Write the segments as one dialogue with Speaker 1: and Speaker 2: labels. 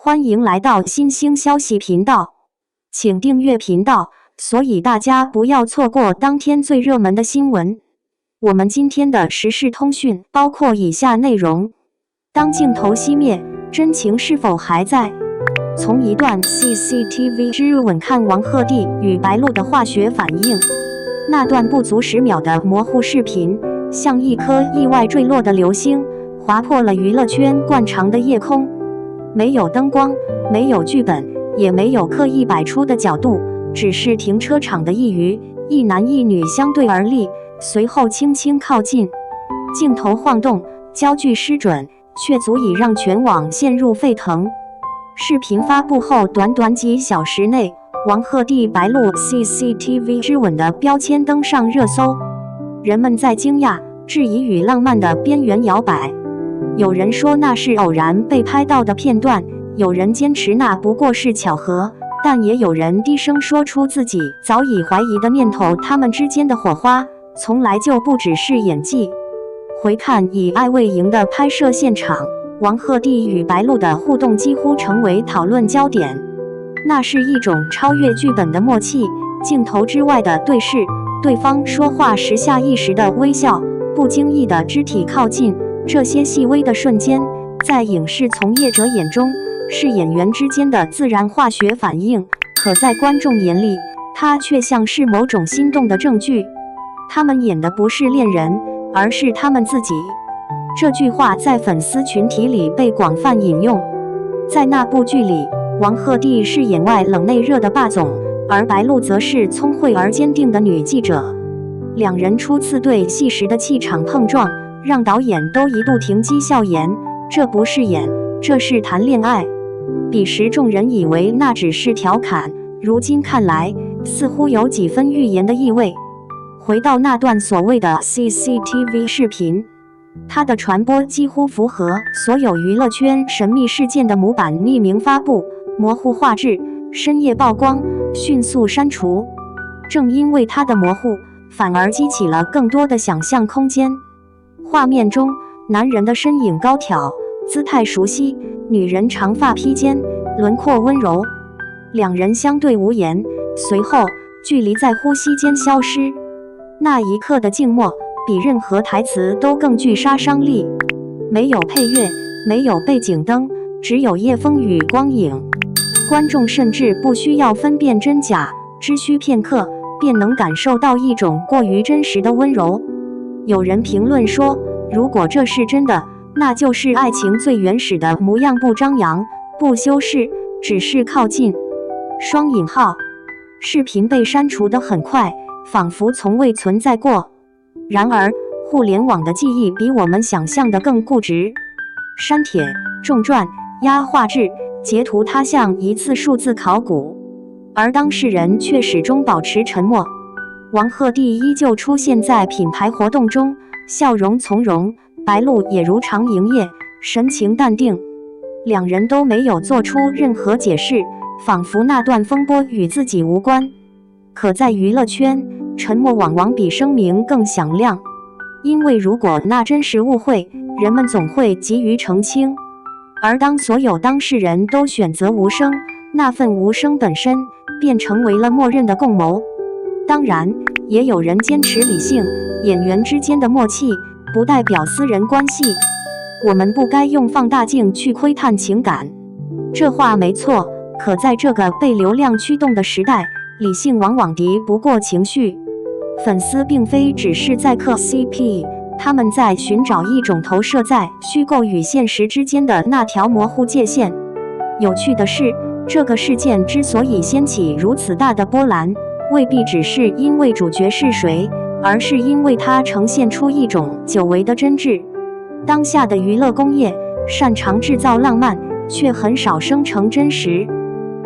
Speaker 1: 欢迎来到新兴消息频道，请订阅频道，所以大家不要错过当天最热门的新闻。我们今天的时事通讯包括以下内容：当镜头熄灭，真情是否还在？从一段 CCTV 之吻看王鹤棣与白鹿的化学反应。那段不足10秒的模糊视频，像一颗意外坠落的流星，划破了娱乐圈惯常的夜空。没有灯光，没有剧本，也没有刻意摆出的角度，只是停车场的一隅，一男一女相对而立，随后轻轻靠近。镜头晃动，焦距失准，却足以让全网陷入沸腾。视频发布后短短几小时内，王鹤棣白鹿 CCTV 之吻的标签登上热搜，人们在惊讶、质疑与浪漫的边缘摇摆。有人说那是偶然被拍到的片段，有人坚持那不过是巧合，但也有人低声说出自己早已怀疑的念头，他们之间的火花从来就不只是演技。回看以爱为营的拍摄现场，王鹤棣与白鹿的互动几乎成为讨论焦点。那是一种超越剧本的默契，镜头之外的对视，对方说话时下意识的微笑，不经意的肢体靠近，这些细微的瞬间，在影视从业者眼中是演员之间的自然化学反应，可在观众眼里，它却像是某种心动的证据。他们演的不是恋人，而是他们自己。这句话在粉丝群体里被广泛引用。在那部剧里，王鹤棣是眼外冷内热的霸总，而白鹿则是聪慧而坚定的女记者。两人初次对戏时的气场碰撞，让导演都一度停机笑言，这不是演，这是谈恋爱。彼时众人以为那只是调侃，如今看来似乎有几分预言的意味。回到那段所谓的 CCTV 视频，它的传播几乎符合所有娱乐圈神秘事件的模板：匿名发布、模糊画质、深夜曝光、迅速删除。正因为它的模糊，反而激起了更多的想象空间。画面中，男人的身影高挑，姿态熟悉，女人长发披肩，轮廓温柔。两人相对无言，随后距离在呼吸间消失。那一刻的静默，比任何台词都更具杀伤力。没有配乐，没有背景灯，只有夜风与光影。观众甚至不需要分辨真假，只需片刻，便能感受到一种过于真实的温柔。有人评论说，如果这是真的，那就是爱情最原始的模样，不张扬，不修饰，只是靠近。双引号。视频被删除得很快，仿佛从未存在过。然而，互联网的记忆比我们想象的更固执。删帖、重转、压画质、截图，它像一次数字考古，而当事人却始终保持沉默。王鹤棣依旧出现在品牌活动中，笑容从容；白鹿也如常营业，神情淡定。两人都没有做出任何解释，仿佛那段风波与自己无关。可在娱乐圈，沉默往往比声明更响亮，因为如果那真是误会，人们总会急于澄清。而当所有当事人都选择无声，那份无声本身便成为了默认的共谋。当然，也有人坚持理性，演员之间的默契不代表私人关系。我们不该用放大镜去窥探情感，这话没错。可在这个被流量驱动的时代，理性往往敌不过情绪。粉丝并非只是在磕 CP， 他们在寻找一种投射在虚构与现实之间的那条模糊界限。有趣的是，这个事件之所以掀起如此大的波澜，未必只是因为主角是谁，而是因为它呈现出一种久违的真挚。当下的娱乐工业擅长制造浪漫，却很少生成真实。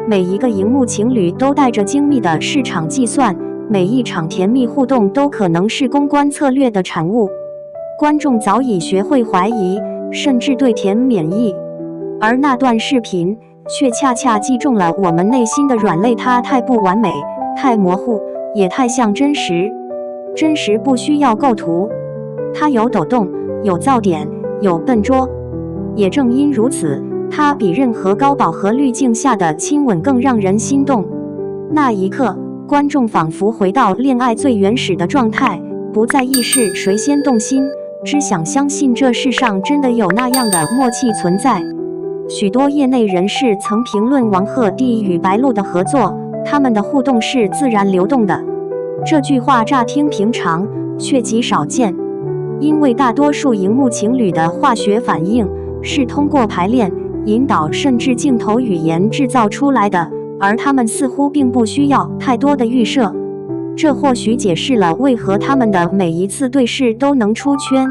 Speaker 1: 每一个荧幕情侣都带着精密的市场计算，每一场甜蜜互动都可能是公关策略的产物。观众早已学会怀疑，甚至对甜免疫。而那段视频却恰恰击中了我们内心的软肋，它太不完美，太模糊，也太像真实。真实不需要构图，它有抖动，有噪点，有笨拙。也正因如此，它比任何高饱和滤镜下的亲吻更让人心动。那一刻，观众仿佛回到恋爱最原始的状态，不再意识谁先动心，只想相信这世上真的有那样的默契存在。许多业内人士曾评论王鹤棣与白鹿的合作，他们的互动是自然流动的。这句话乍听平常，却极少见，因为大多数荧幕情侣的化学反应是通过排练、引导甚至镜头语言制造出来的，而他们似乎并不需要太多的预设。这或许解释了为何他们的每一次对视都能出圈。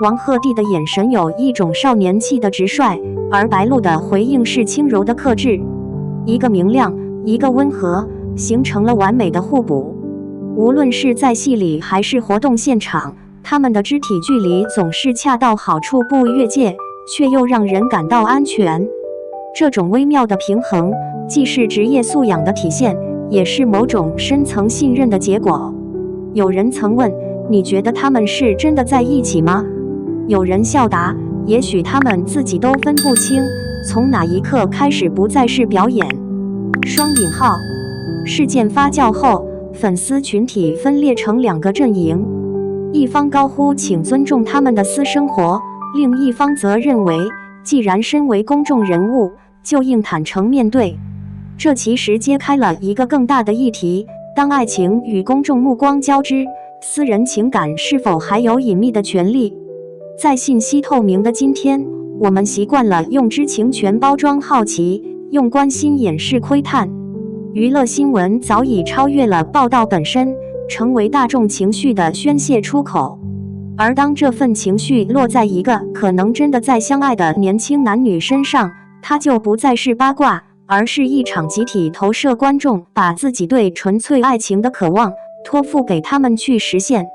Speaker 1: 王鹤棣的眼神有一种少年气的直率，而白鹿的回应是轻柔的克制，一个明亮，一个温和，形成了完美的互补。无论是在戏里还是活动现场，他们的肢体距离总是恰到好处，不越界，却又让人感到安全。这种微妙的平衡，既是职业素养的体现，也是某种深层信任的结果。有人曾问，你觉得他们是真的在一起吗？有人笑答，也许他们自己都分不清，从哪一刻开始不再是表演。双引号。事件发酵后，粉丝群体分裂成两个阵营，一方高呼请尊重他们的私生活，另一方则认为，既然身为公众人物，就应坦诚面对。这其实揭开了一个更大的议题：当爱情与公众目光交织，私人情感是否还有隐秘的权利？在信息透明的今天，我们习惯了用知情权包装好奇，用关心掩饰窥探。娱乐新闻早已超越了报道本身，成为大众情绪的宣泄出口。而当这份情绪落在一个可能真的在相爱的年轻男女身上，它就不再是八卦，而是一场集体投射。观众把自己对纯粹爱情的渴望托付给他们去实现。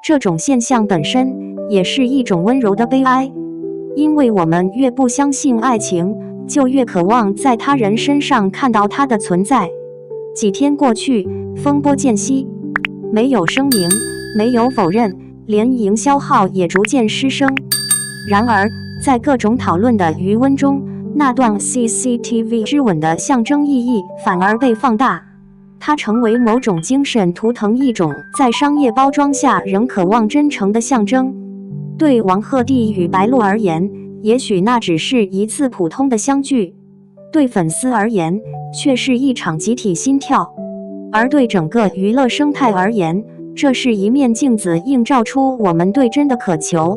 Speaker 1: 这种现象本身也是一种温柔的悲哀，因为我们越不相信爱情，就越渴望在他人身上看到它的存在。几天过去，风波渐息，没有声明，没有否认，连营销号也逐渐失声。然而，在各种讨论的余温中，那段 CCTV 之吻的象征意义反而被放大，它成为某种精神图腾，一种在商业包装下仍渴望真诚的象征。对王鹤棣与白鹿而言，也许那只是一次普通的相聚，对粉丝而言，却是一场集体心跳。而对整个娱乐生态而言，这是一面镜子，映照出我们对真的渴求。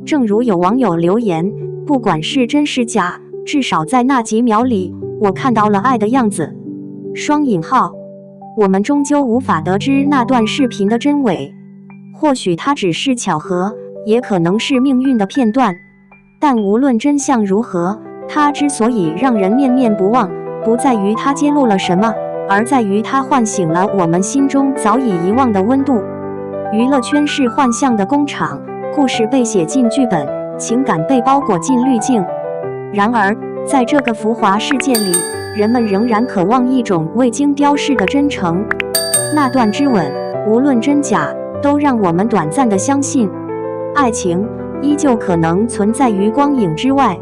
Speaker 1: 正如有网友留言，不管是真是假，至少在那几秒里，我看到了爱的样子。双引号。我们终究无法得知那段视频的真伪，或许它只是巧合，也可能是命运的片段。但无论真相如何，它之所以让人念念不忘，不在于它揭露了什么，而在于它唤醒了我们心中早已遗忘的温度。娱乐圈是幻象的工厂，故事被写进剧本，情感被包裹进滤镜。然而，在这个浮华世界里，人们仍然渴望一种未经雕饰的真诚。那段之吻，无论真假，都让我们短暂地相信，爱情依旧可能存在于光影之外。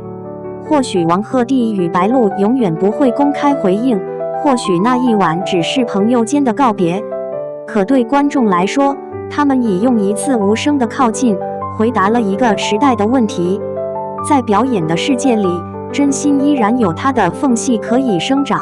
Speaker 1: 或许王鹤棣与白鹿永远不会公开回应，或许那一晚只是朋友间的告别。可对观众来说，他们已用一次无声的靠近，回答了一个时代的问题。在表演的世界里，真心依然有它的缝隙可以生长。